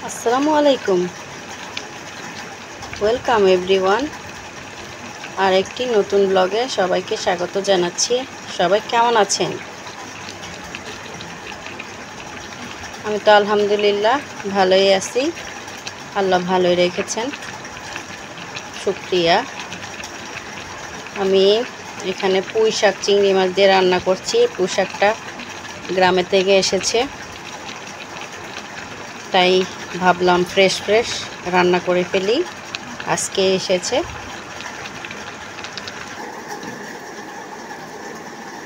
আসসালামু আলাইকুম, welcome everyone. আর একটি নতুন ব্লগে সবাইকে স্বাগত জানাচ্ছি। সবাই কেমন আছেন? আমি তো আলহামদুলিল্লাহ ভালোই আছি, আল্লাহ ভালোই রেখেছেন, শুকরিয়া। আমি এখানে পুঁই শাক চিংড়ি মাছ দিয়ে রান্না করছি। পুঁই শাকটা গ্রামে থেকে এসেছে, তাই ভাবলাম ফ্রেশ রান্না করে ফেলি। আজকে এসেছে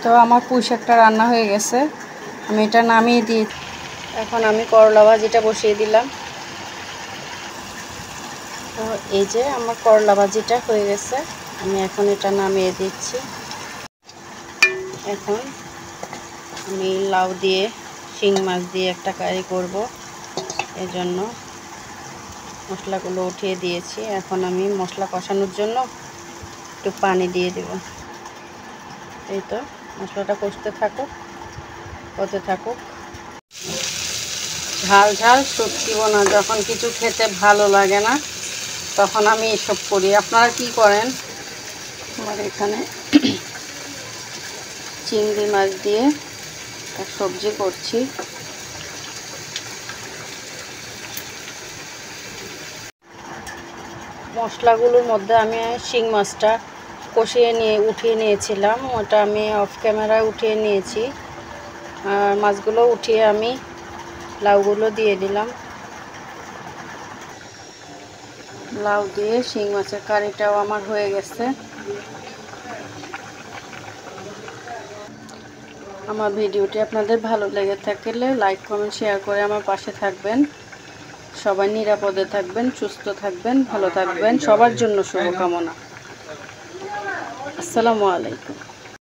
তো আমার পুঁই শাকটা রান্না হয়ে গেছে, আমি এটা নামিয়ে দিই। এখন আমি করলা ভাজিটা বসিয়ে দিলাম। তো এই যে আমার করলা ভাজিটা হয়ে গেছে, আমি এখন এটা নামিয়ে দিচ্ছি। এখন আমি লাউ দিয়ে শিং মাছ দিয়ে একটা কারি করব, এজন্য মশলাগুলো উঠিয়ে দিয়েছি। এখন আমি মশলা কষানোর জন্য একটু পানি দিয়ে দেব। এই তো মশলাটা কষতে থাকুক, হতে থাকুক। ঝাল ঝাল সত্যি না, যখন কিছু খেতে ভালো লাগে না তখন আমি এসব করি। আপনারা কি করেন? আমার এখানে চিংড়ি মাছ দিয়ে সবজি করছি। মশলাগুলোর মধ্যে আমি শিং মাছটা কষিয়ে উঠিয়ে নিয়েছিলাম, ওটা আমি অফ ক্যামেরায় উঠিয়ে নিয়েছি। আর মাছগুলো উঠিয়ে আমি লাউগুলো দিয়ে দিলাম। লাউ দিয়ে শিং মাছের কারিটাও আমার হয়ে গেছে। আমার ভিডিওটি আপনাদের ভালো লেগে থাকলে লাইক কমেন্ট শেয়ার করে আমার পাশে থাকবেন। সবাই নিরাপদে থাকবেন, সুস্থ থাকবেন, ভালো থাকবেন, সবার জন্য শুভকামনা। আসসালামু আলাইকুম।